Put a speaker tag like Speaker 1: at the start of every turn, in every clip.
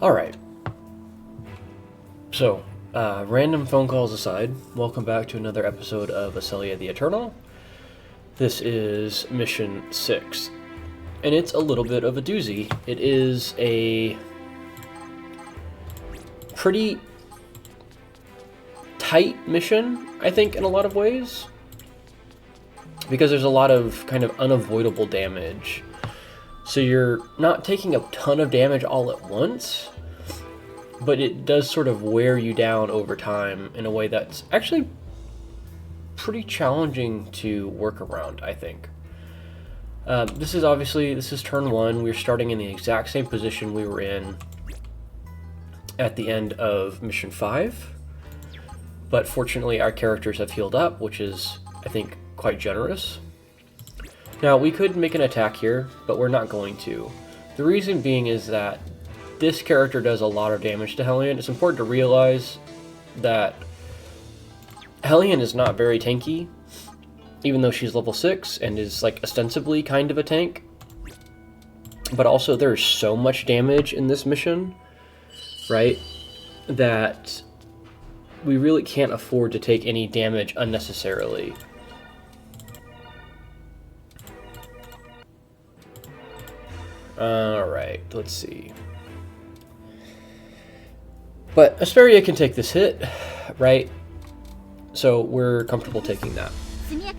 Speaker 1: Alright. So, random phone calls aside, welcome back to another episode of Aselia the Eternal. This is Mission 6. And it's a little bit of a doozy. It is a pretty tight mission, I think, in a lot of ways. Because there's a lot of kind of unavoidable damage. So you're not taking a ton of damage all at once, but it does sort of wear you down over time in a way that's actually pretty challenging to work around, I think. This is turn 1. We're starting in the exact same position we were in at the end of Mission 5. But fortunately our characters have healed up, which is, I think, quite generous. Now, we could make an attack here, but we're not going to. The reason being is that this character does a lot of damage to Helion. It's important to realize that Helion is not very tanky, even though she's level 6 and is, like, ostensibly kind of a tank. But also, there's so much damage in this mission, right, that we really can't afford to take any damage unnecessarily. Alright, let's see. But Esperia can take this hit, right? So we're comfortable taking that.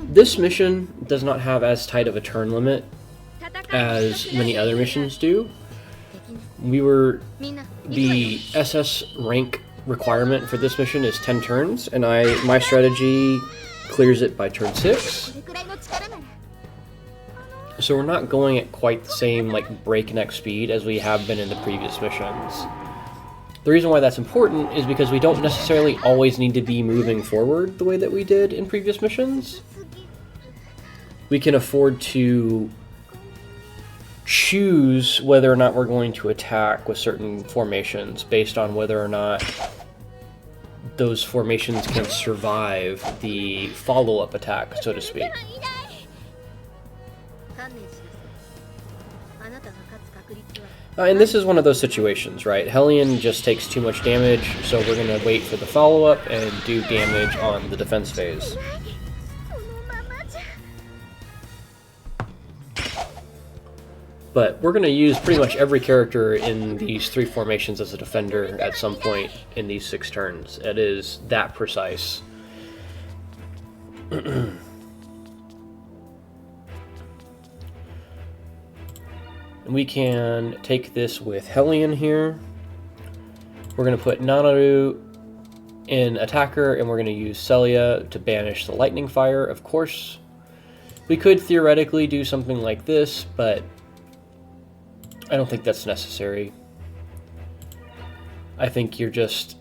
Speaker 1: This mission does not have as tight of a turn limit as many other missions do. The SS rank requirement for this mission is 10 turns, and my strategy clears it by turn 6. So we're not going at quite the same, like, breakneck speed as we have been in the previous missions. The reason why that's important is because we don't necessarily always need to be moving forward the way that we did in previous missions. We can afford to choose whether or not we're going to attack with certain formations based on whether or not those formations can survive the follow-up attack, so to speak. And this is one of those situations, right? Helion just takes too much damage, so we're going to wait for the follow-up and do damage on the defense phase. But we're going to use pretty much every character in these 3 formations as a defender at some point in these 6 turns. It is that precise. We can take this with Helion here. We're going to put Nanaru in attacker, and we're going to use Selia to banish the lightning fire, of course. We could theoretically do something like this, but I don't think that's necessary. I think you're just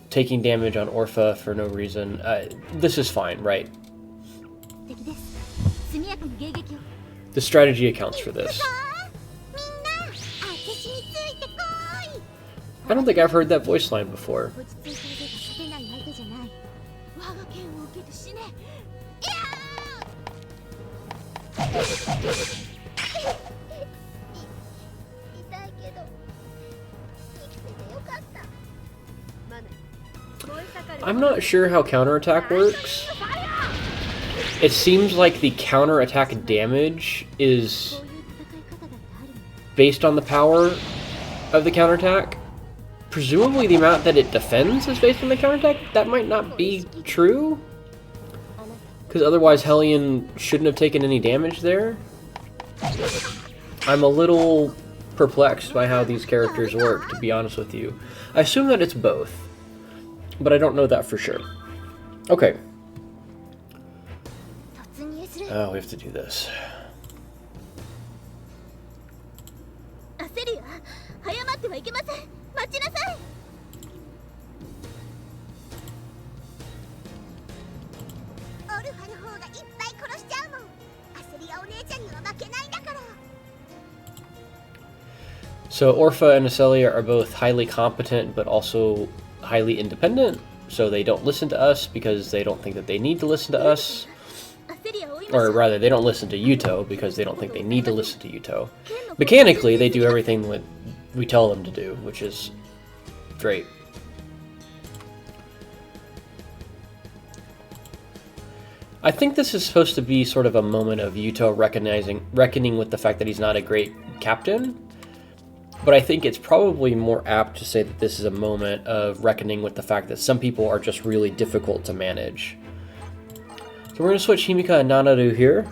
Speaker 1: taking damage on Orupha for no reason. This is fine, right? The strategy accounts for this. I don't think I've heard that voice line before. I'm not sure how counterattack works. It seems like the counterattack damage is based on the power of the counterattack. Presumably the amount that it defends is based on the counterattack. That might not be true, because otherwise Helion shouldn't have taken any damage there. I'm a little perplexed by how these characters work, to be honest with you. I assume that it's both, but I don't know that for sure. Okay. Oh, we have to do this.
Speaker 2: Aselia, 早まってはいけません。待ちなさい。オルファの方がいっぱい殺しちゃうもん。アセリアお姉ちゃんには負けないんだから。
Speaker 1: So Orupha and Selia are both highly competent, but also highly independent. So they don't listen to us because they don't think that they need to listen to us. Or rather, they don't listen to Yuto because they don't think they need to listen to Yuto. Mechanically, they do everything that we tell them to do, which is Great. I think this is supposed to be sort of a moment of Yuto reckoning with the fact that he's not a great captain. But I think it's probably more apt to say that this is a moment of reckoning with the fact that some people are just really difficult to manage. So we're going to switch Himika and Nanaru here.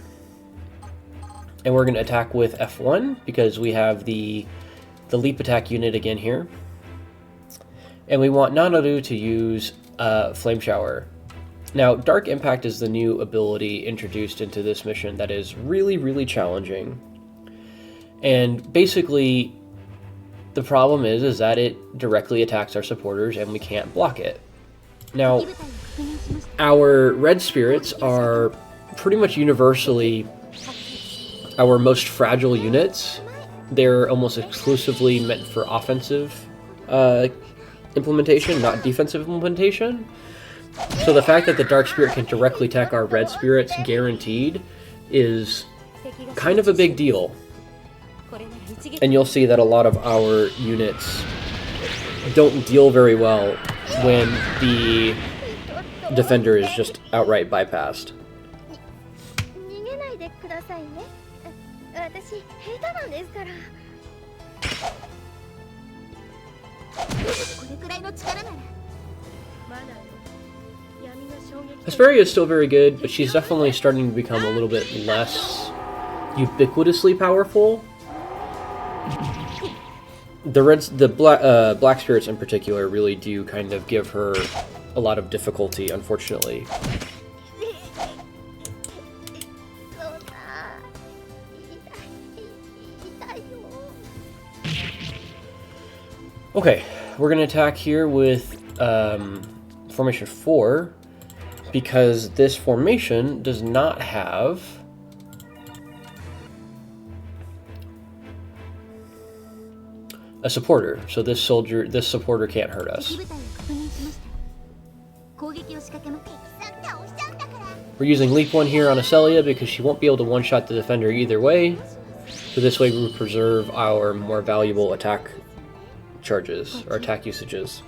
Speaker 1: And we're going to attack with F1 because we have the leap attack unit again here. And we want Nanaru to use Flame Shower. Now, Dark Impact is the new ability introduced into this mission that is really, really challenging. And basically, the problem is that it directly attacks our supporters and we can't block it. Now, our red spirits are pretty much universally our most fragile units. They're almost exclusively meant for offensive implementation, not defensive implementation. So the fact that the Dark Spirit can directly attack our red spirits guaranteed is kind of a big deal. And you'll see that a lot of our units don't deal very well when the defender is just outright bypassed. Esperia is still very good, but she's definitely starting to become a little bit less ubiquitously powerful. The black spirits in particular really do kind of give her a lot of difficulty, unfortunately. Okay, we're going to attack here with Formation 4, because this formation does not have a supporter, so this supporter can't hurt us. We're using Leap 1 here on Aselia because she won't be able to one-shot the defender either way, so this way we preserve our more valuable attack charges, or attack usages.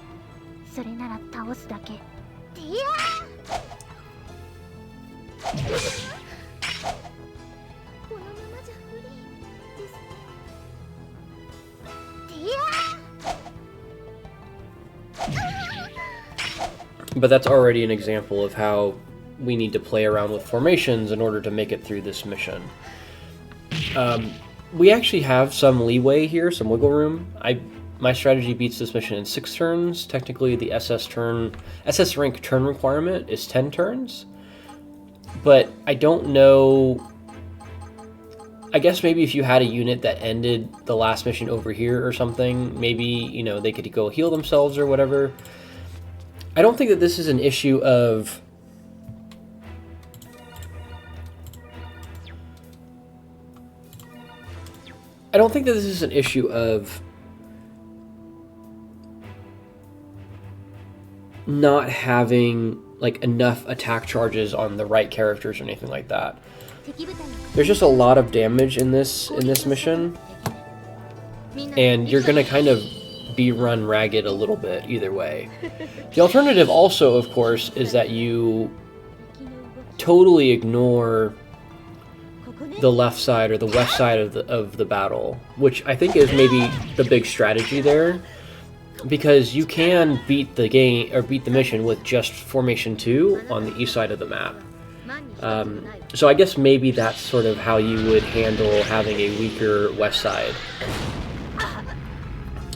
Speaker 1: But that's already an example of how we need to play around with formations in order to make it through this mission. We actually have some leeway here, some wiggle room. My strategy beats this mission in 6 turns. Technically, the SS rank turn requirement is 10 turns. But I don't know. I guess maybe if you had a unit that ended the last mission over here or something, maybe, you know, they could go heal themselves or whatever. I don't think that this is an issue of not having like enough attack charges on the right characters or anything like that. There's just a lot of damage in this mission, and you're gonna kind of be run ragged a little bit either way. The alternative also, of course, is that you totally ignore the left side or the west side of the battle, which I think is maybe the big strategy there, because you can beat the game or beat the mission with just Formation 2 on the east side of the map. So I guess maybe that's sort of how you would handle having a weaker west side.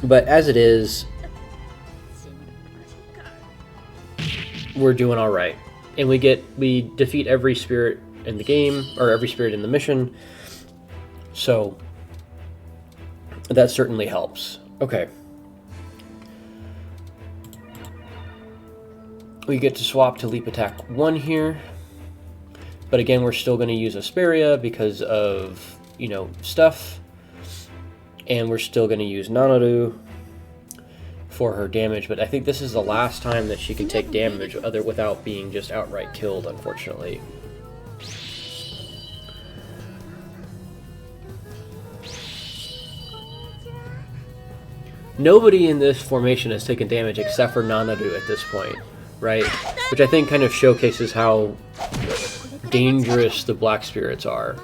Speaker 1: But as it is, we're doing all right, and we defeat every spirit in the game, or every spirit in the mission. So that certainly helps. Okay. We get to swap to Leap Attack 1 here. But again, we're still going to use Esperia because of, you know, stuff. And we're still going to use Nanaru for her damage. But I think this is the last time that she can take damage without being just outright killed, unfortunately. Nobody in this formation has taken damage except for Nanaru at this point, right? Which I think kind of showcases how dangerous the Black Spirits are.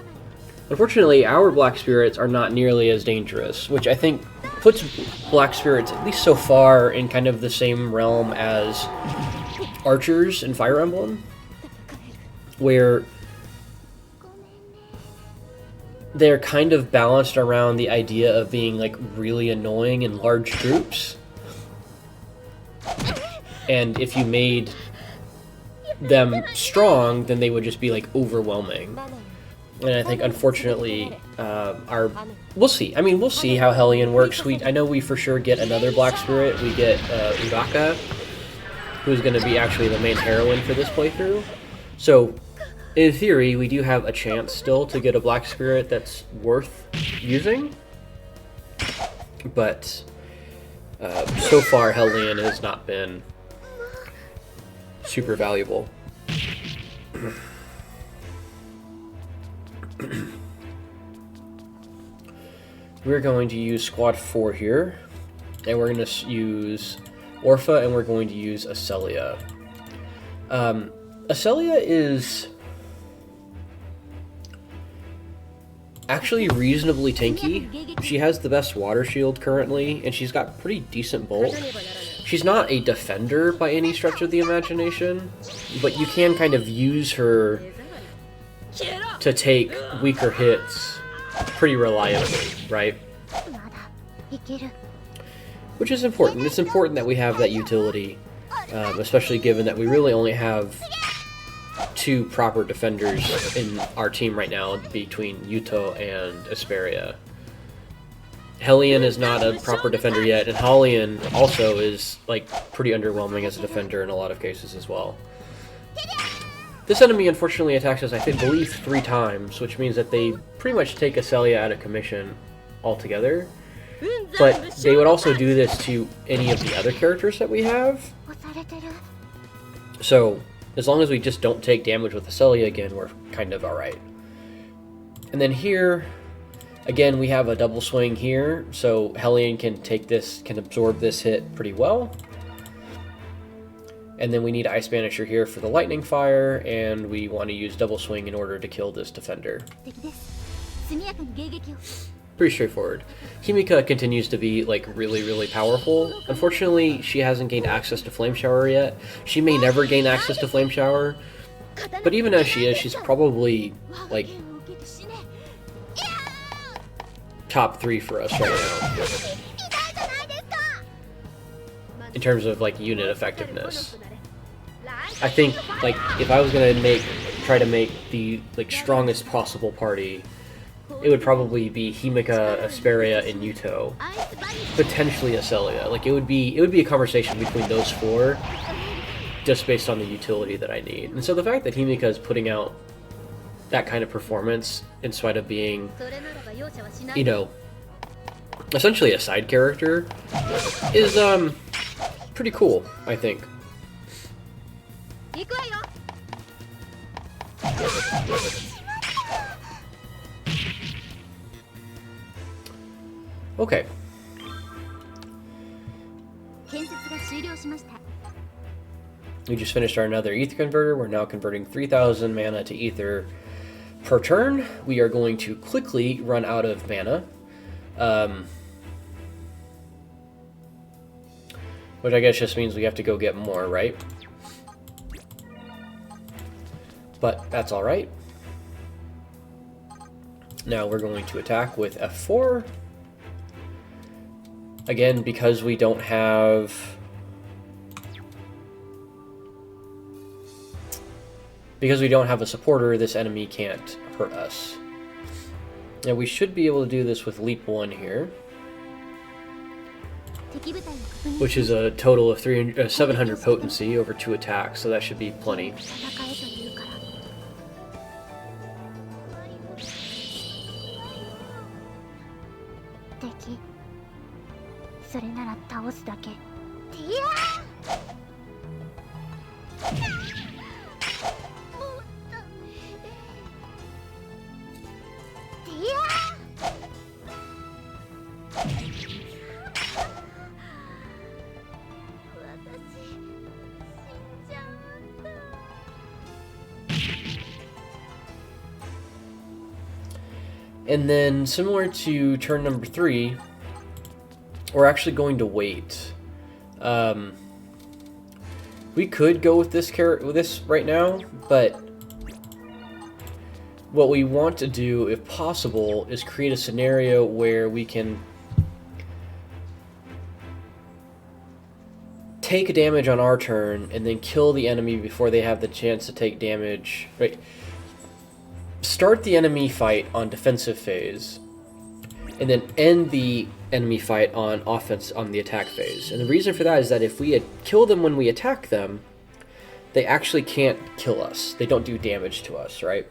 Speaker 1: Unfortunately, our Black Spirits are not nearly as dangerous, which I think puts Black Spirits, at least so far, in kind of the same realm as Archers in Fire Emblem, where they're kind of balanced around the idea of being like really annoying in large groups. And if you made them strong, then they would just be like overwhelming. And I think, unfortunately, we'll see. I mean, we'll see how Helion works. I know we for sure get another Black Spirit. We get Himika, who's going to be actually the main heroine for this playthrough. So, in theory, we do have a chance still to get a Black Spirit that's worth using. But, so far, Helion has not been super valuable. We're going to use Squad 4 here, and we're going to use Orupha, and we're going to use Aselia. Aselia is actually reasonably tanky. She has the best water shield currently, and she's got pretty decent bulk. She's not a defender by any stretch of the imagination, but you can kind of use her to take weaker hits pretty reliably, right? Which is important. It's important that we have that utility, especially given that we really only have 2 proper defenders in our team right now between Yuto and Esperia. Helion is not a proper defender yet, and Helion also is like pretty underwhelming as a defender in a lot of cases as well. This enemy unfortunately attacks us, I believe, 3 times, which means that they pretty much take Aselia out of commission altogether. But they would also do this to any of the other characters that we have. So, as long as we just don't take damage with Aselia again, we're kind of alright. And then here, again, we have a double swing here, so Helion can absorb this hit pretty well. And then we need Ice Banisher here for the lightning fire, and we want to use double swing in order to kill this defender. Pretty straightforward. Himika continues to be like really, really powerful. Unfortunately, she hasn't gained access to Flame Shower yet. She may never gain access to Flame Shower, but even as she is, she's probably like top 3 for us right now in terms of like unit effectiveness. I think like if I was gonna try to make the like strongest possible party, it would probably be Himika, Esperia, and Yuto, potentially Aselia. Like it would be a conversation between those 4, just based on the utility that I need. And so the fact that Himika is putting out that kind of performance in spite of being, you know, essentially a side character is pretty cool, I think. Okay. We just finished our another ether converter. We're now converting 3,000 mana to ether per turn. We are going to quickly run out of mana. Which I guess just means we have to go get more, right? But that's alright. Now we're going to attack with F4. Again, because we don't have... Because we don't have a supporter, this enemy can't hurt us. Now we should be able to do this with Leap 1 here, which is a total of 700 potency over 2 attacks, so that should be plenty. And then, similar to turn number 3, we're actually going to wait. We could go with this right now, but what we want to do, if possible, is create a scenario where we can take damage on our turn and then kill the enemy before they have the chance to take damage. Right. Start the enemy fight on defensive phase, and then end the enemy fight on offense on the attack phase. And the reason for that is that if we kill them when we attack them, they actually can't kill us. They don't do damage to us, right?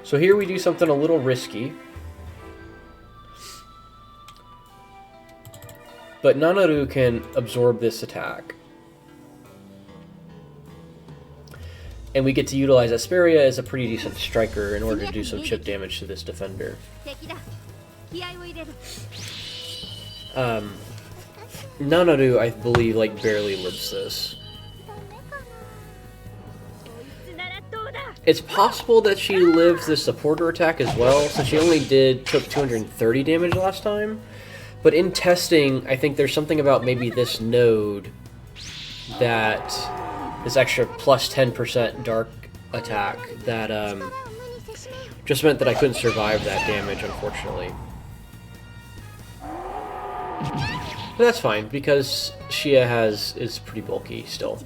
Speaker 1: So here we do something a little risky. But Nanaru can absorb this attack. And we get to utilize Esperia as a pretty decent striker in order to do some chip damage to this defender. Nanaru, I believe, like, barely lives this. It's possible that she lives the supporter attack as well, since she only took 230 damage last time. But in testing, I think there's something about maybe this node that this extra plus 10% dark attack that just meant that I couldn't survive that damage, unfortunately. But that's fine, because Shiah is pretty bulky still.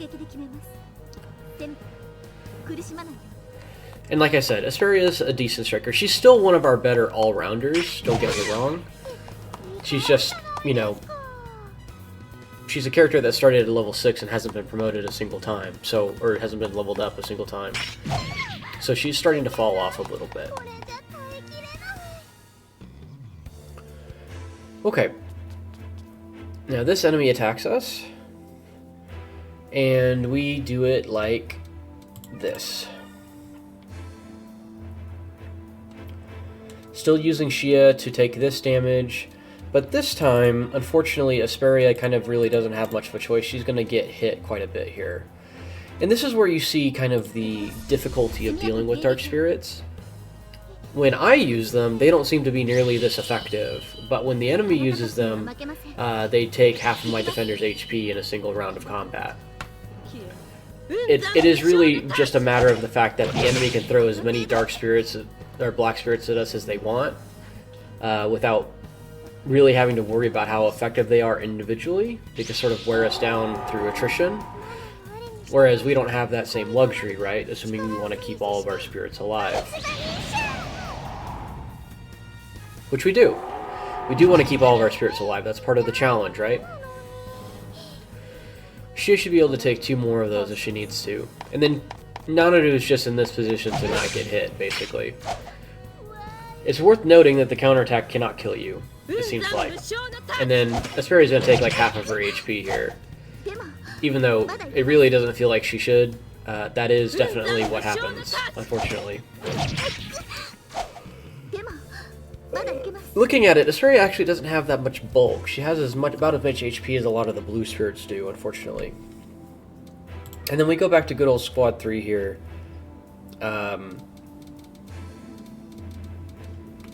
Speaker 1: And like I said, Esperia is a decent striker. She's still one of our better all-rounders, don't get me wrong. She's just, you know, she's a character that started at level 6 and hasn't been promoted a single time, or hasn't been leveled up a single time. So she's starting to fall off a little bit. Okay. Now this enemy attacks us, and we do it like this. Still using Shiah to take this damage, but this time, unfortunately, Esperia kind of really doesn't have much of a choice. She's going to get hit quite a bit here. And this is where you see kind of the difficulty of dealing with Dark Spirits. When I use them, they don't seem to be nearly this effective, but when the enemy uses them, they take half of my defender's HP in a single round of combat. It is really just a matter of the fact that the enemy can throw as many Dark Spirits or Black Spirits at us as they want, without really having to worry about how effective they are individually. They just sort of wear us down through attrition. Whereas we don't have that same luxury, right? Assuming we want to keep all of our spirits alive. Which we do. We do want to keep all of our spirits alive. That's part of the challenge, right? She should be able to take 2 more of those if she needs to. And then Nanaru is just in this position to not get hit, basically. It's worth noting that the counterattack cannot kill you, it seems like. And then Esperia is going to take like half of her HP here. Even though it really doesn't feel like she should. That is definitely what happens, unfortunately. Looking at it, Esperia actually doesn't have that much bulk. She has about as much HP as a lot of the blue spirits do, unfortunately. And then we go back to good old Squad 3 here.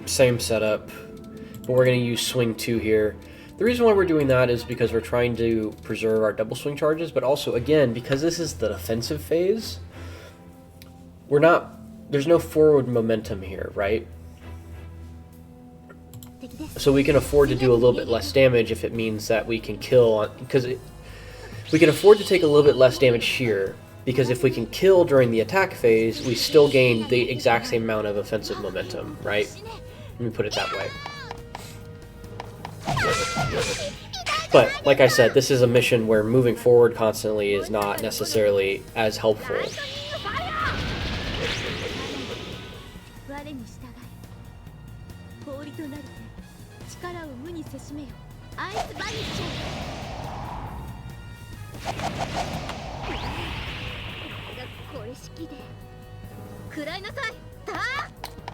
Speaker 1: Same setup, but we're going to use Swing 2 here. The reason why we're doing that is because we're trying to preserve our double swing charges, but also, again, because this is the defensive phase, there's no forward momentum here, right? So we can afford to do a little bit less damage if it means that we can kill, we can afford to take a little bit less damage here, because if we can kill during the attack phase, we still gain the exact same amount of offensive momentum, right? Let me put it that way. But, like I said, this is a mission where moving forward constantly is not necessarily as helpful.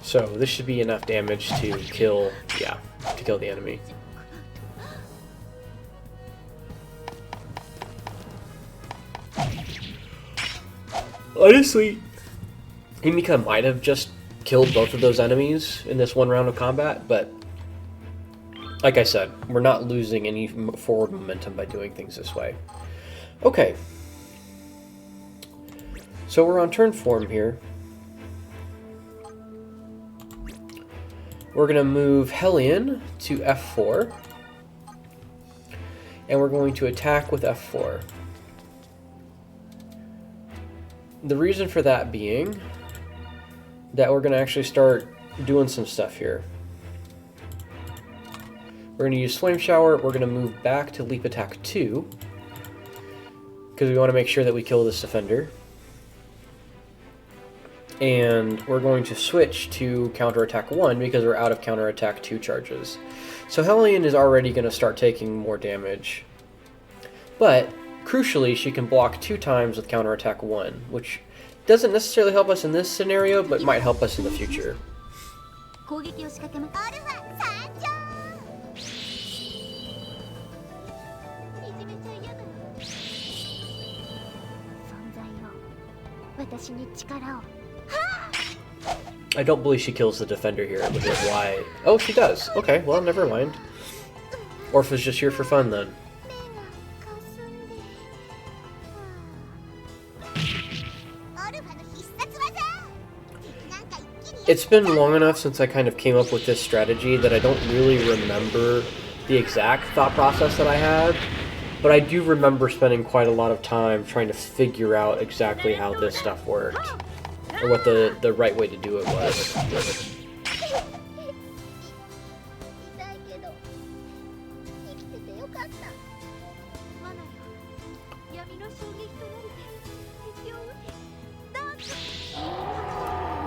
Speaker 1: So this should be enough damage to kill, the enemy. Honestly, Himika might have just killed both of those enemies in this one round of combat, but like I said, we're not losing any forward momentum by doing things this way. Okay. So we're on turn form here. We're going to move Helion to F4. And we're going to attack with F4. The reason for that being that we're going to actually start doing some stuff here. We're going to use Flame Shower. We're going to move back to Leap Attack 2. Because we want to make sure that we kill this defender. And we're going to switch to Counterattack 1 because we're out of Counterattack 2 charges. So Helion is already going to start taking more damage. But, crucially, she can block 2 times with Counterattack 1, which doesn't necessarily help us in this scenario, but might help us in the future. I don't believe she kills the defender here, which is why... Oh, she does. Okay, well, never mind. Orpha's just here for fun, then. It's been long enough since I kind of came up with this strategy that I don't really remember the exact thought process that I had, but I do remember spending quite a lot of time trying to figure out exactly how this stuff worked, or what the right way to do it was.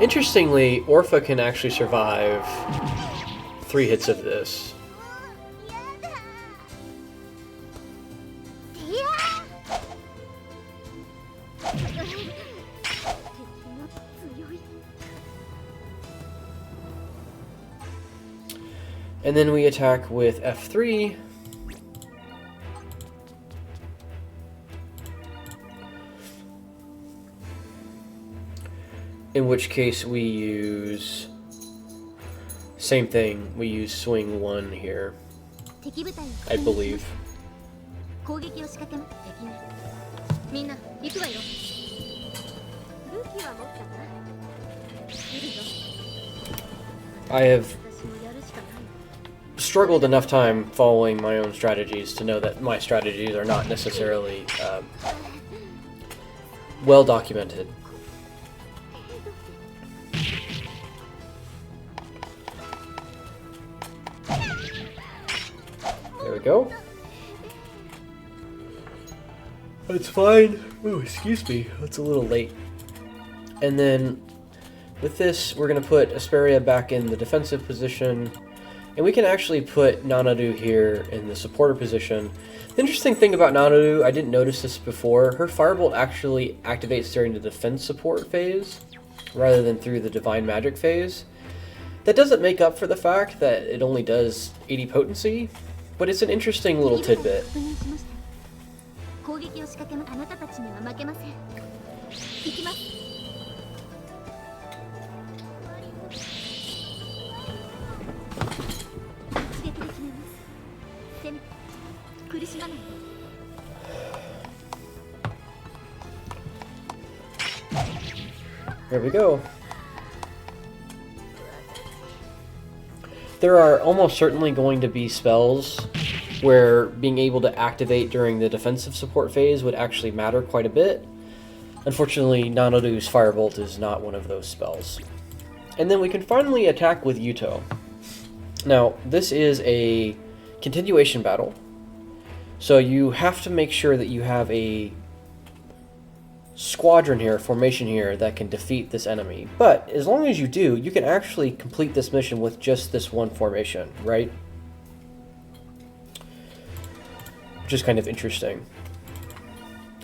Speaker 1: Interestingly, Orupha can actually survive 3 hits of this. And then we attack with F3. In which case we use... Same thing, we use swing 1 here, I believe. I have struggled enough time following my own strategies to know that my strategies are not necessarily well documented. There we go. That's fine. Oh, excuse me. That's a little late. And then with this, we're going to put Esperia back in the defensive position. And we can actually put Nanaru here in the supporter position. The interesting thing about Nanaru, I didn't notice this before, her Firebolt actually activates during the defense support phase, rather than through the Divine Magic phase. That doesn't make up for the fact that it only does 80 potency, but it's an interesting little tidbit. There we go. There are almost certainly going to be spells where being able to activate during the defensive support phase would actually matter quite a bit. Unfortunately, Nanaru's Firebolt is not one of those spells. And then we can finally attack with Yuto. Now, this is a continuation battle, so you have to make sure that you have a squadron here, formation here, that can defeat this enemy. But as long as you do, you can actually complete this mission with just this one formation, right? Which is kind of interesting.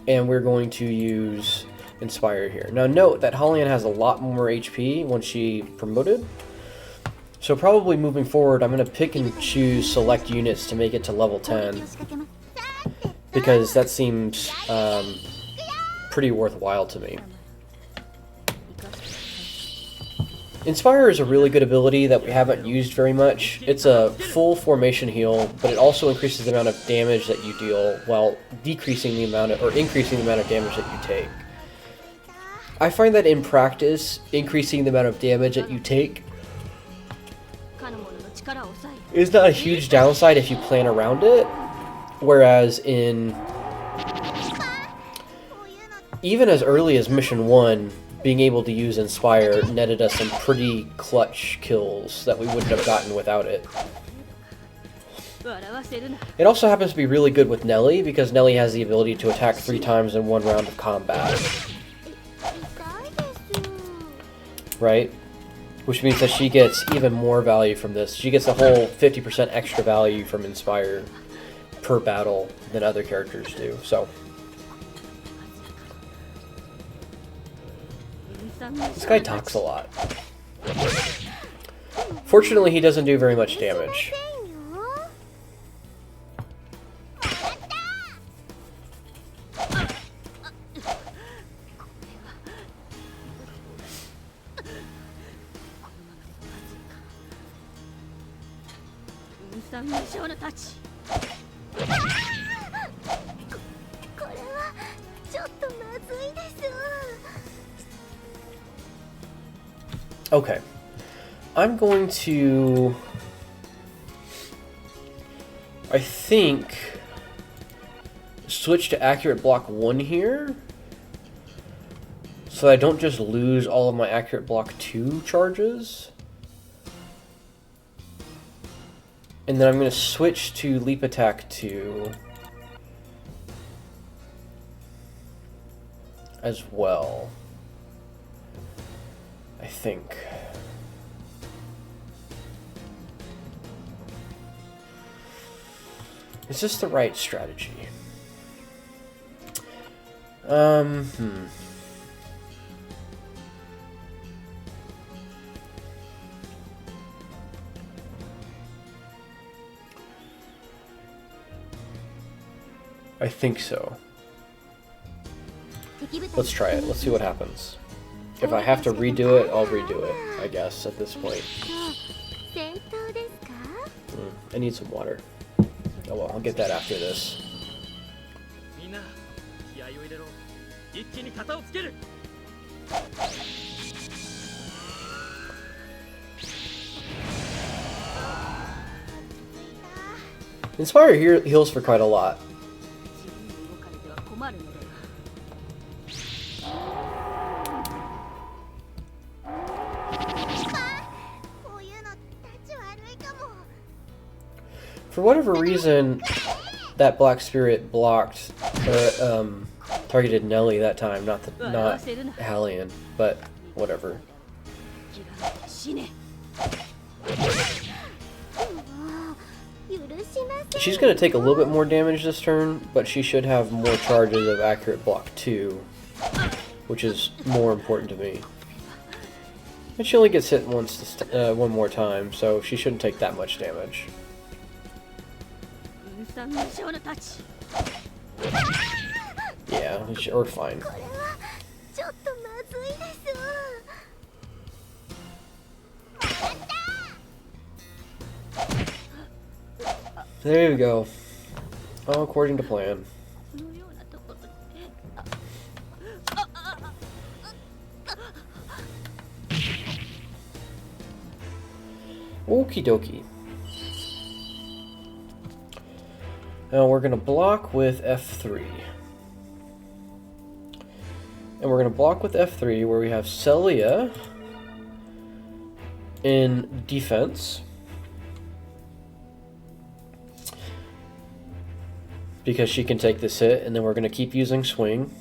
Speaker 1: And we're going to use Inspire here. Now note that Helion has a lot more HP when she promoted. So probably moving forward, I'm going to pick and choose select units to make it to level 10. Because that seems pretty worthwhile to me. Inspire is a really good ability that we haven't used very much. It's a full formation heal, but it also increases the amount of damage that you deal while decreasing the amount of, or increasing the amount of damage that you take. I find that in practice, increasing the amount of damage that you take is not a huge downside if you plan around it, whereas in even as early as Mission 1, being able to use Inspire netted us some pretty clutch kills that we wouldn't have gotten without it. It also happens to be really good with Nelly, because Nelly has the ability to attack 3 times in one round of combat. Right? Which means that she gets even more value from this. She gets the whole 50% extra value from Inspire per battle than other characters do, so... This guy talks a lot. Fortunately, he doesn't do very much damage. Okay, I'm going to, I think, switch to accurate block 1 here, so I don't just lose all of my accurate block 2 charges. And then I'm going to switch to leap attack 2 as well. I think. Is this the right strategy? I think so. Let's try it. Let's see what happens. If I have to redo it, I'll redo it, I guess, at this point. I need some water. Oh well, I'll get that after this. Inspire heals for quite a lot. For whatever reason, that Black Spirit blocked, or targeted Nelly that time, not Helion, but whatever. She's going to take a little bit more damage this turn, but she should have more charges of accurate block 2, which is more important to me. And she only gets hit once, one more time, so she shouldn't take that much damage. Yeah, we're fine. There you go. All according to plan. Okie dokie. Now we're going to block with F3. And we're going to block with F3 where we have Selia in defense. Because she can take this hit, and then we're going to keep using swing.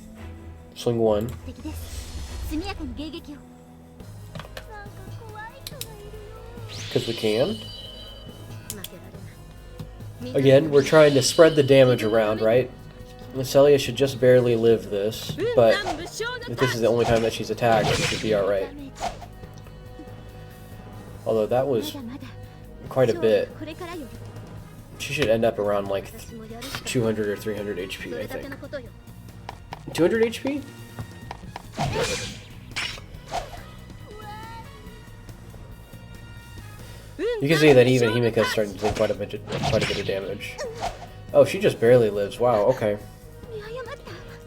Speaker 1: Swing 1. Because we can. Again, we're trying to spread the damage around, right? Aselia should just barely live this, but if this is the only time that she's attacked, she should be alright. Although that was quite a bit. She should end up around like 200 or 300 HP, I think. 200 HP? You can see that even Himika's starting to take quite a bit of damage. Oh, she just barely lives. Wow, okay.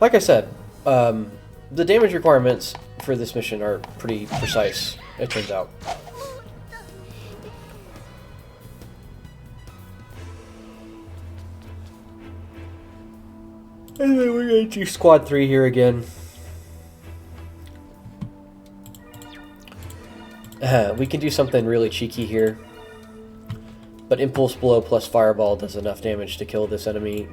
Speaker 1: Like I said, the damage requirements for this mission are pretty precise, it turns out. Anyway, we're going to do Squad 3 here again. We can do something really cheeky here. But Impulse Blow plus Fireball does enough damage to kill this enemy.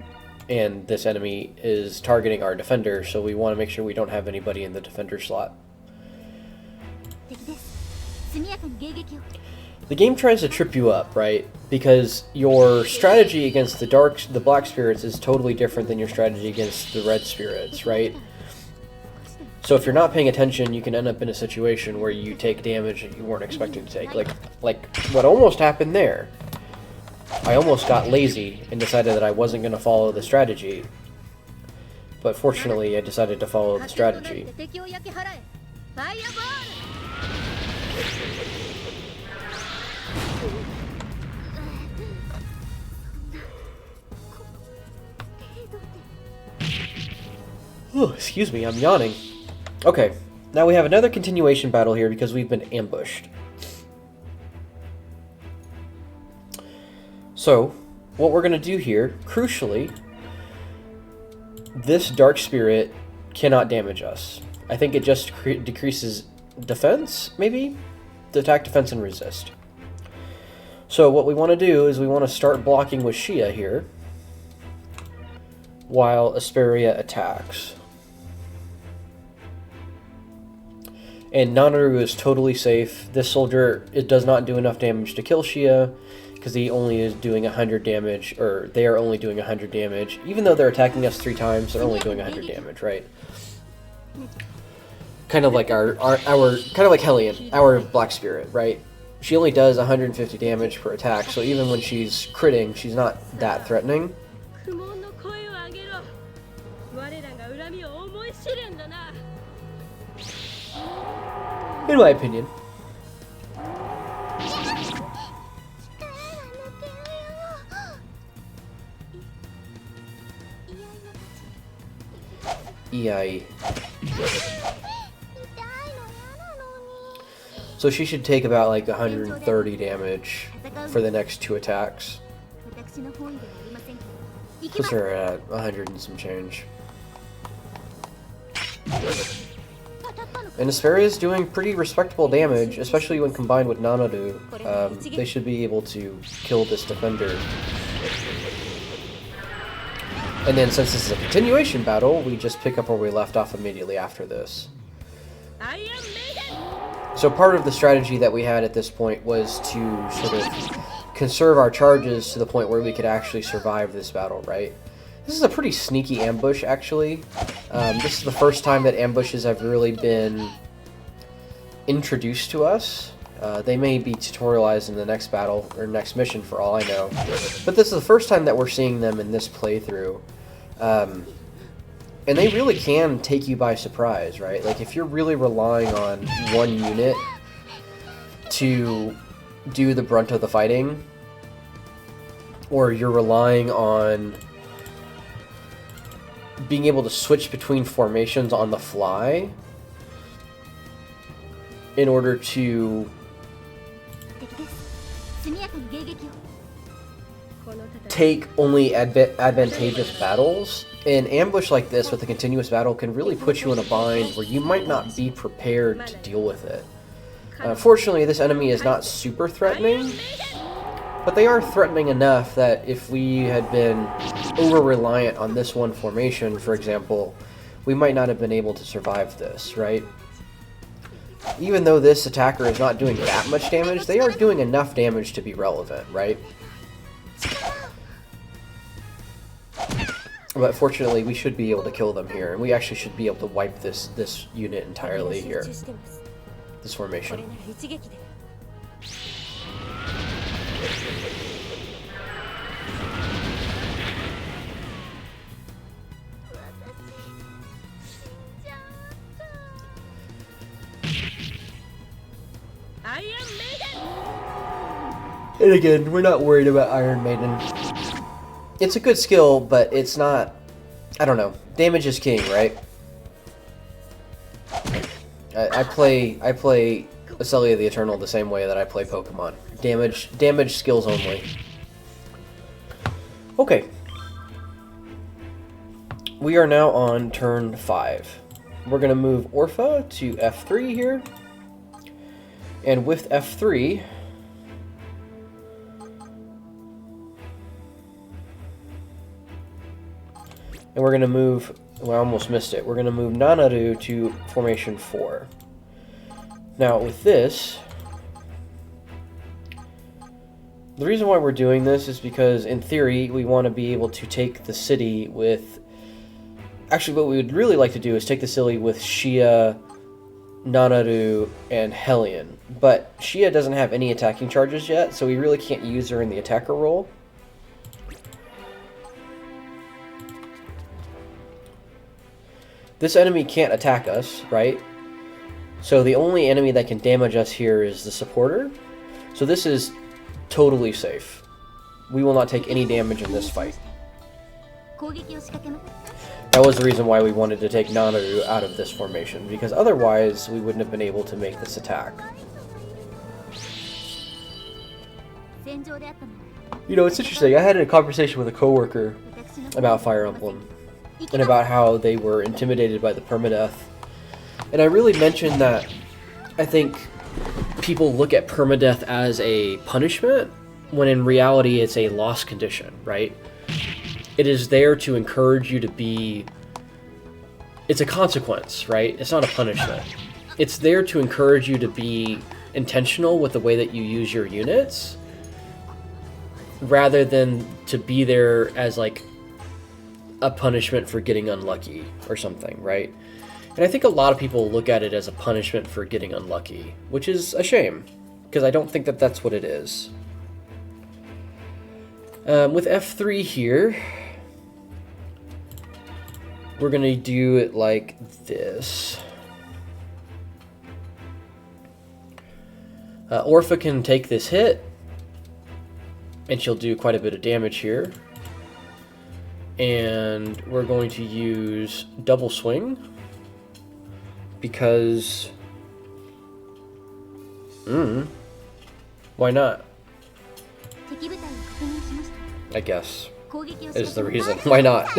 Speaker 1: And this enemy is targeting our defender, so we want to make sure we don't have anybody in the defender slot. The game tries to trip you up, right? Because your strategy against the black spirits is totally different than your strategy against the red spirits, right? So if you're not paying attention, you can end up in a situation where you take damage that you weren't expecting to take. Like what almost happened there. I almost got lazy and decided that I wasn't going to follow the strategy. But fortunately, I decided to follow the strategy. Oh, excuse me, I'm yawning. Okay, now we have another continuation battle here because we've been ambushed. So, what we're going to do here, crucially, this Dark Spirit cannot damage us. I think it just decreases defense, maybe? The attack, defense, and resist. So what we want to do is we want to start blocking with Shiah here, while Esperia attacks. And Nanaru is totally safe. This soldier, it does not do enough damage to kill Shiah, because he only is doing 100 damage, or they are only doing 100 damage. Even though they're attacking us 3 times, they're only doing 100 damage, right? Kind of like kind of like Helion, our Black Spirit, right? She only does 150 damage per attack, so even when she's critting, she's not that threatening. In my opinion. Eien. So she should take about like 130 damage for the next 2 attacks. Puts her at 100 and some change. And Esperia is doing pretty respectable damage, especially when combined with Nanaru. They should be able to kill this defender. And then since this is a continuation battle, we just pick up where we left off immediately after this. So part of the strategy that we had at this point was to sort of conserve our charges to the point where we could actually survive this battle, right? This is a pretty sneaky ambush, actually. This is the first time that ambushes have really been introduced to us. They may be tutorialized in the next battle, or next mission for all I know. But this is the first time that we're seeing them in this playthrough. And they really can take you by surprise, right? Like, if you're really relying on one unit to do the brunt of the fighting, or you're relying on being able to switch between formations on the fly in order to take only advantageous battles, an ambush like this with a continuous battle can really put you in a bind where you might not be prepared to deal with it. Fortunately, this enemy is not super threatening, but they are threatening enough that if we had been over-reliant on this one formation, for example, we might not have been able to survive this, right? Even though this attacker is not doing that much damage, they are doing enough damage to be relevant, right? But fortunately, we should be able to kill them here, and we actually should be able to wipe this unit entirely here. This formation. And again, we're not worried about Iron Maiden. It's a good skill, but it's not... I don't know. Damage is king, right? I play Aselia the Eternal the same way that I play Pokemon. Damage skills only. Okay. We are now on turn 5. We're going to move Orupha to F3 here. And with F3... And we're going to move... Well, I almost missed it. We're going to move Nanaru to Formation 4. Now, with this... The reason why we're doing this is because, in theory, we want to be able to take the city with... Actually, what we would really like to do is take the city with Shiah, Nanaru, and Helion. But Shiah doesn't have any attacking charges yet, so we really can't use her in the attacker role. This enemy can't attack us, right? So the only enemy that can damage us here is the supporter. So this is totally safe. We will not take any damage in this fight. That was the reason why we wanted to take Nanaru out of this formation, because otherwise we wouldn't have been able to make this attack. You know, it's interesting. I had a conversation with a coworker about Fire Emblem and about how they were intimidated by the permadeath. And I really mentioned that I think people look at permadeath as a punishment, when in reality it's a loss condition, right? It is there to encourage you to be... It's a consequence, right? It's not a punishment. It's there to encourage you to be intentional with the way that you use your units, rather than to be there as like a punishment for getting unlucky or something, right? And I think a lot of people look at it as a punishment for getting unlucky, which is a shame, because I don't think that that's what it is. With F3 here, we're going to do it like this. Orupha can take this hit, and she'll do quite a bit of damage here. And we're going to use double swing, because why not? I guess is the reason. Why not?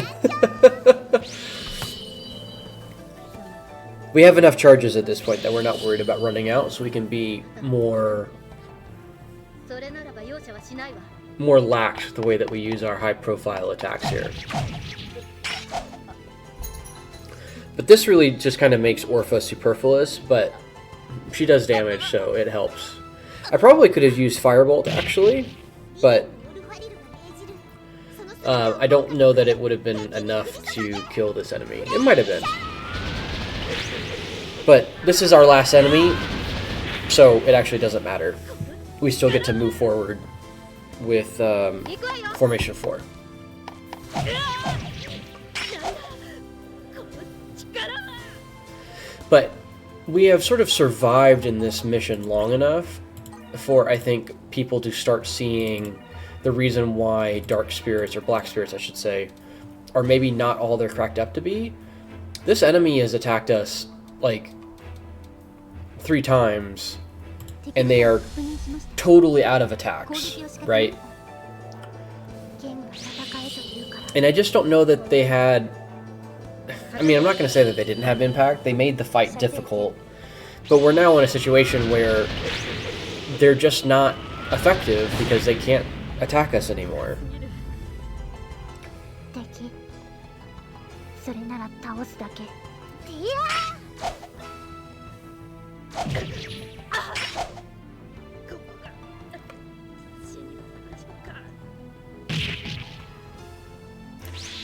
Speaker 1: We have enough charges at this point that we're not worried about running out, so we can be more lax the way that we use our high-profile attacks here. But this really just kind of makes Orupha superfluous, but she does damage, so it helps. I probably could have used Firebolt, actually, but I don't know that it would have been enough to kill this enemy. It might have been. But this is our last enemy, so it actually doesn't matter. We still get to move forward with Formation 4. But we have sort of survived in this mission long enough for, I think, people to start seeing the reason why dark spirits, or black spirits I should say, are maybe not all they're cracked up to be. This enemy has attacked us like 3 times, and they are totally out of attacks, right? And I just don't know that they had... I mean, I'm not going to say that they didn't have impact. They made the fight difficult, but we're now in a situation where they're just not effective because they can't attack us anymore.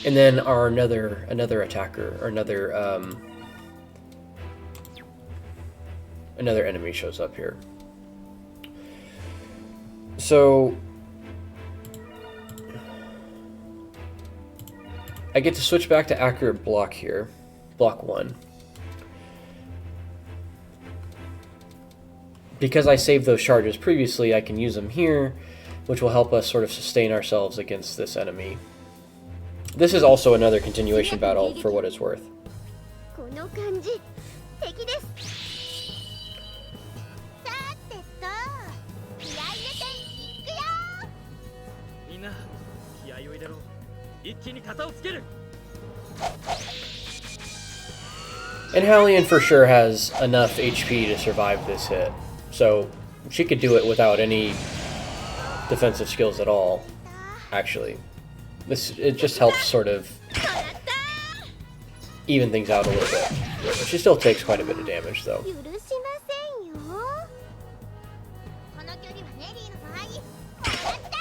Speaker 1: And then our another attacker, or another enemy shows up here. So I get to switch back to accurate block here, block 1. Because I saved those charges previously, I can use them here, which will help us sort of sustain ourselves against this enemy. This is also another continuation battle, for what it's worth.
Speaker 2: この感じ敵ですさてと気合い入れていくよ
Speaker 3: みんな気合を入れろ一気に型をつける
Speaker 1: And Helion for sure has enough HP to survive this hit, so she could do it without any defensive skills at all, actually. It just helps sort of even things out a little bit. She still takes quite a bit of damage, though.
Speaker 2: 許しませんよこの距離はネリーの場合もらった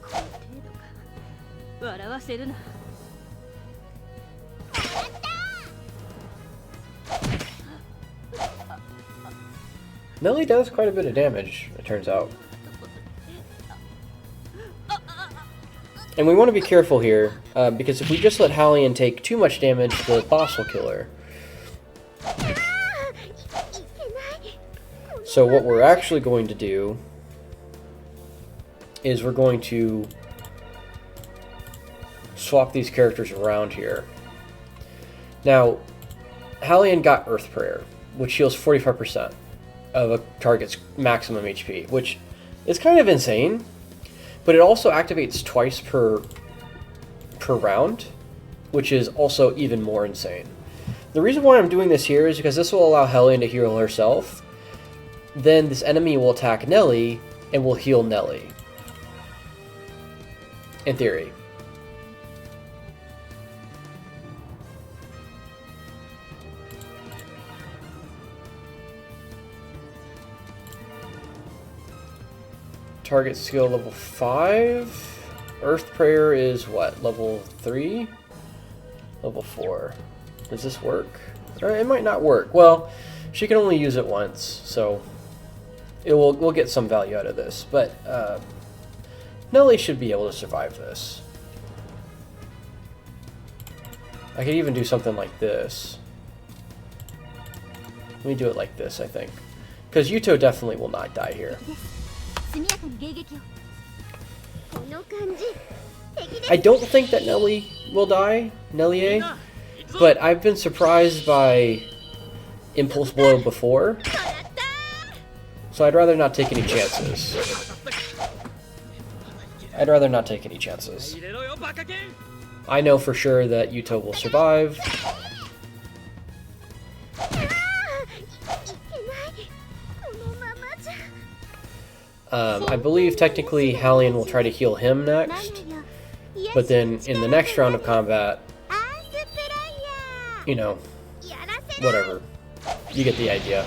Speaker 4: この程度か笑わせるな
Speaker 1: Nelly does quite a bit of damage, it turns out. And we want to be careful here, because if we just let Helion take too much damage, the boss will kill her. So what we're actually going to do is we're going to swap these characters around here. Now, Helion got Earth Prayer, which heals 45% of a target's maximum HP, which is kind of insane, but it also activates twice per round, which is also even more insane. The reason why I'm doing this here is because this will allow Helion to heal herself. Then this enemy will attack Nelly and will heal Nelly. In theory. Target skill level 5. Earth Prayer is what? Level 3? Level 4. Does this work? It might not work. Well, she can only use it once, so we'll get some value out of this. But Nelly should be able to survive this. I could even do something like this. Let me do it like this, I think. Because Yuto definitely will not die here. I don't think that Nelly will die, Nellie, but I've been surprised by Impulse Blow before, so I'd rather not take any chances. I'd rather not take any chances. I know for sure that Yuto will survive. I believe technically Helion will try to heal him next, but then in the next round of combat, you know, whatever. You get the idea.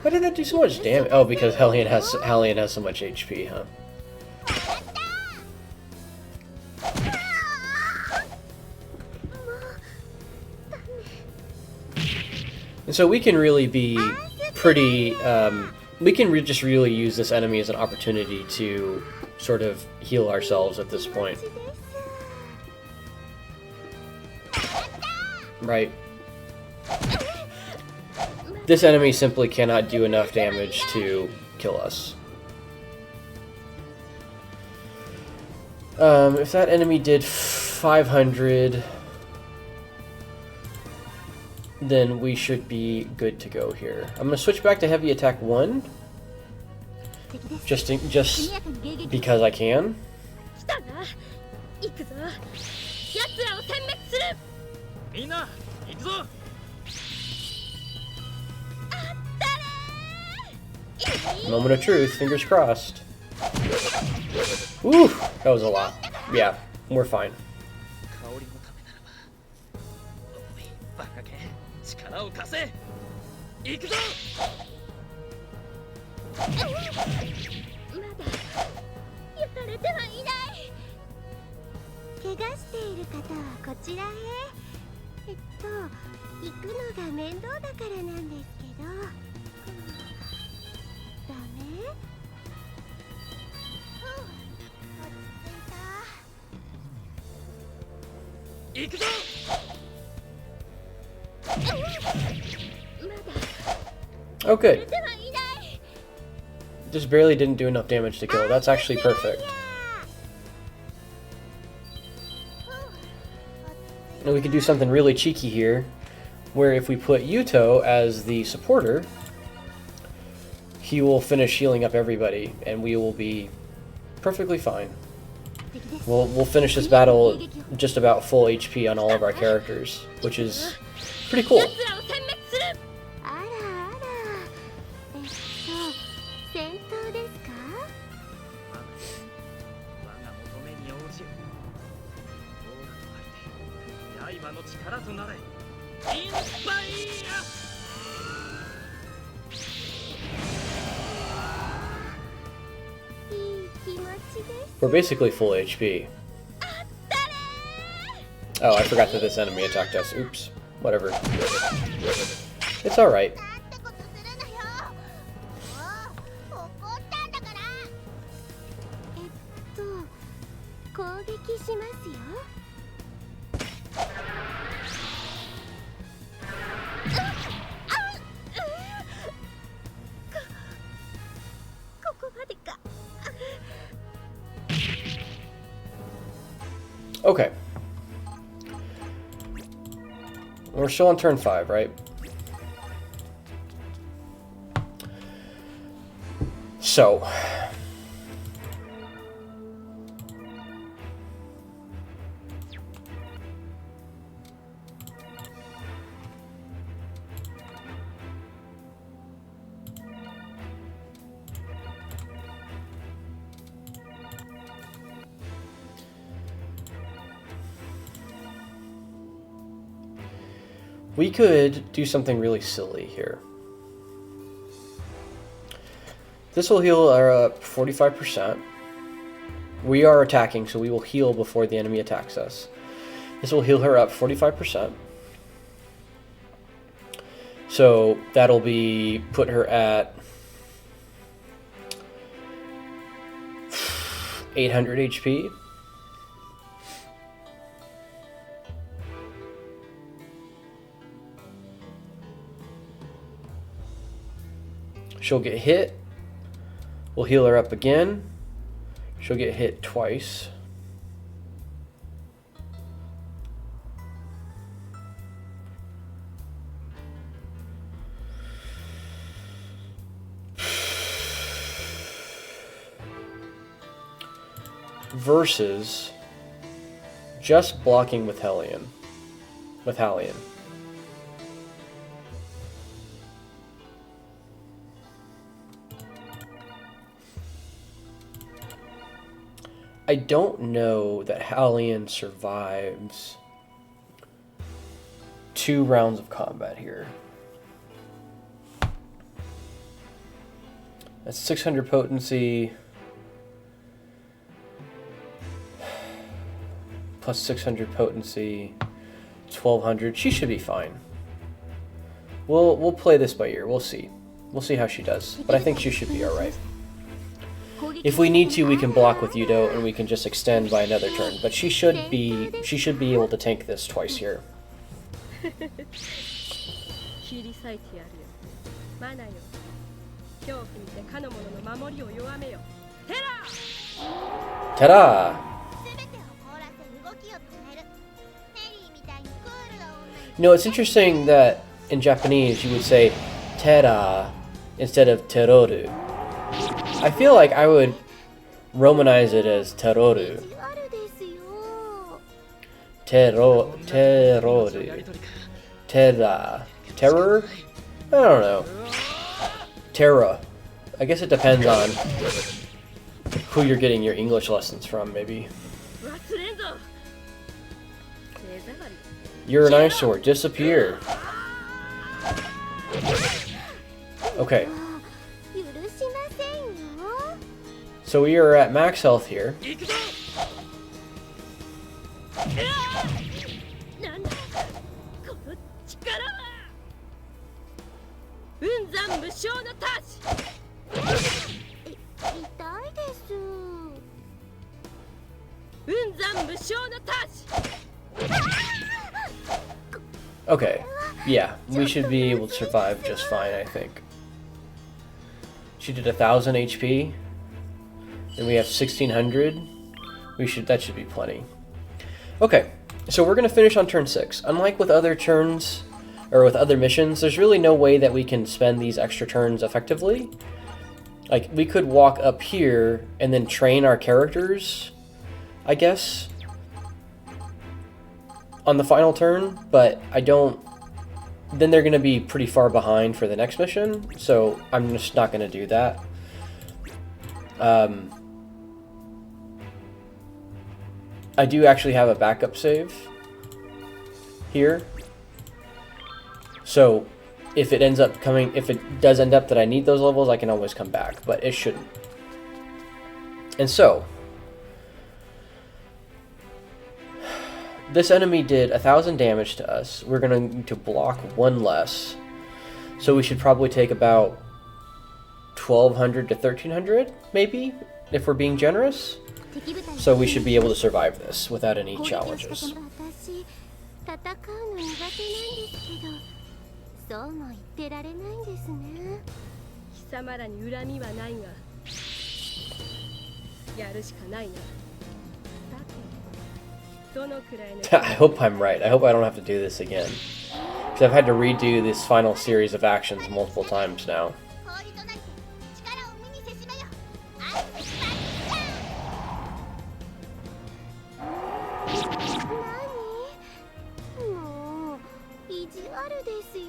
Speaker 1: Why did that do so much damage? Oh, because Helion has so much HP, huh? And so we can really be pretty, we can just really use this enemy as an opportunity to sort of heal ourselves at this point. Right. This enemy simply cannot do enough damage to kill us. If that enemy did 500... then we should be good to go here. I'm going to switch back to Heavy Attack 1. Just because I can. Moment of truth, fingers crossed. Woo! That was a lot. Yeah, we're fine. Oh, good. Just barely didn't do enough damage to kill. That's actually perfect. And we could do something really cheeky here, where if we put Yuto as the supporter, he will finish healing up everybody, and we will be perfectly fine. We'll finish this battle just about full HP on all of our characters, which is pretty cool.
Speaker 2: あらあら戦闘ですか？
Speaker 3: 我が求めに応じよ。オーラと書いて刃の力となれ。インスパイア。
Speaker 1: We're basically full HP. Oh, I forgot that this enemy attacked us. Oops. Whatever. It's alright.
Speaker 2: なんてことするのよ。もう怒ったんだから。攻撃しますよ。ここまでか。
Speaker 1: Okay. We're still on turn 5, right? So. We could do something really silly here. This will heal our up 45%. We are attacking, so we will heal before the enemy attacks us. This will heal her up 45%. So that'll be put her at 800 HP. She'll get hit. We'll heal her up again. She'll get hit twice. Versus just blocking with Helion. With Helion. I don't know that Helion survives 2 rounds of combat here. That's 600 potency plus 600 potency, 1200. She should be fine. We'll play this by ear. We'll see. We'll see how she does. But I think she should be all right. If we need to, we can block with Yudo, and we can just extend by another turn. But she should be able to tank this twice here. Ta-da! You know, it's interesting that in Japanese you would say "tera" instead of "teroru." I feel like I would Romanize it as teroru. Teroru. Terror? I don't know. Terra. I guess it depends on who you're getting your English lessons from, maybe. You're an eyesore. Disappear. Okay. So we are at max health here. Okay, yeah, we should be able to survive just fine, I think. She did 1,000 HP. And we have 1,600. That should be plenty. Okay, so we're gonna finish on turn 6. Unlike with other turns, or with other missions, there's really no way that we can spend these extra turns effectively. Like, we could walk up here and then train our characters, I guess, on the final turn, but I don't... Then they're gonna be pretty far behind for the next mission, so I'm just not gonna do that. I do actually have a backup save here. So if it ends up coming, if it does end up that I need those levels, I can always come back, but it shouldn't. And so, this enemy did 1,000 damage to us. We're going to block 1 less. So we should probably take about 1,200 to 1,300, maybe, if we're being generous. So we should be able to survive this without any challenges.
Speaker 2: そうも言ってられないんですね。
Speaker 4: 貴様らに恨みはないが、やるしかないな。どのくらいの
Speaker 1: I hope I'm right. I hope I don't have to do this again. Because I've had to redo this final series of actions multiple times now.
Speaker 2: 氷となって力を身にせしめよ。アイススパイス。何？もう意地悪ですよ。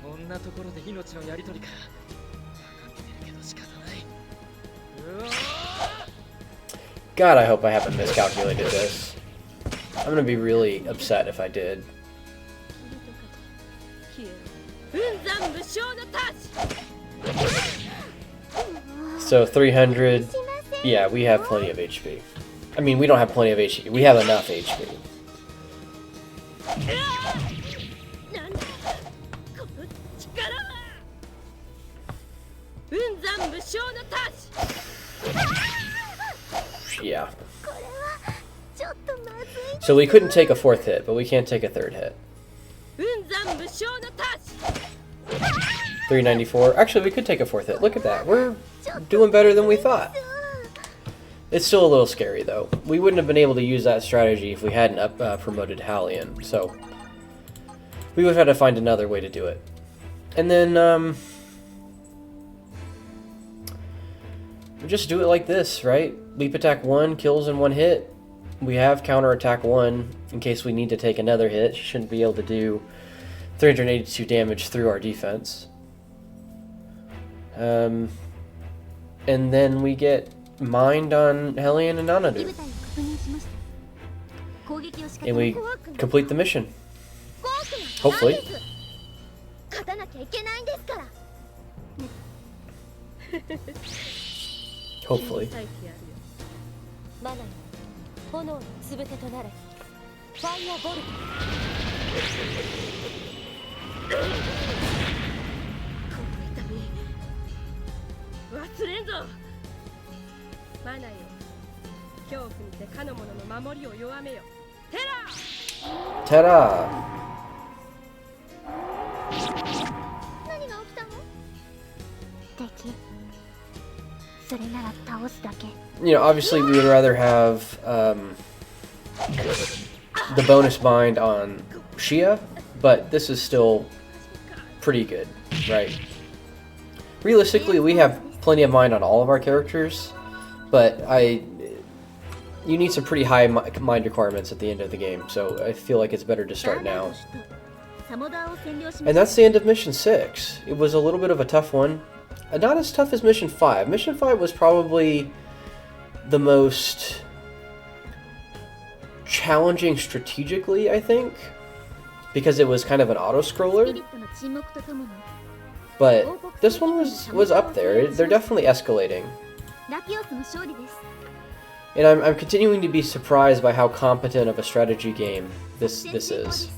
Speaker 3: こんなところで命のやり取りか。見てるけど仕方ない。うわー
Speaker 1: God, I hope I haven't miscalculated this. I'm gonna be really upset if I did. So 300. Yeah, we have plenty of HP. I mean, we don't have plenty of HP. We have enough HP. Yeah. So we couldn't take a 4th hit, but we can take a 3rd hit. 394. Actually, we could take a 4th hit. Look at that. We're doing better than we thought. It's still a little scary, though. We wouldn't have been able to use that strategy if we hadn't promoted Helion, so we would have had to find another way to do it. And then, we just do it like this, right? Leap attack 1, kills in 1 hit. We have counter attack 1 in case we need to take another hit. She shouldn't be able to do 382 damage through our defense. And then we get mined on Helion and Nanaru. And we complete the mission. Hopefully. Hopefully.
Speaker 4: マナよ、炎のつぶてとなれ。ファイアボルト。この痛み忘れんぞ。マナよ、恐怖にてかの者の守りを弱めよ。テラー。
Speaker 1: Ta-da!
Speaker 2: 何が起きたの？敵。それなら倒すだけ。
Speaker 1: You know, obviously we would rather have the bonus bind on Shiah, but this is still pretty good, right? Realistically, we have plenty of mind on all of our characters, but you need some pretty high mind requirements at the end of the game, so I feel like it's better to start now. And that's the end of Mission 6. It was a little bit of a tough one. Not as tough as Mission 5. Mission 5 was probably the most challenging strategically, I think, because it was kind of an auto-scroller. But this one was up there. They're definitely escalating. And I'm continuing to be surprised by how competent of a strategy game this is.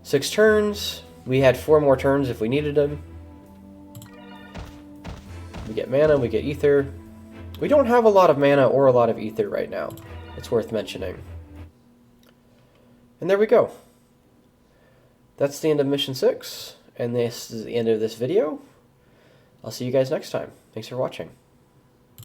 Speaker 1: 6 turns. We had 4 more turns if we needed them. We get mana, we get ether. We don't have a lot of mana or a lot of ether right now. It's worth mentioning. And there we go. That's the end of Mission 6. And this is the end of this video. I'll see you guys next time. Thanks for watching.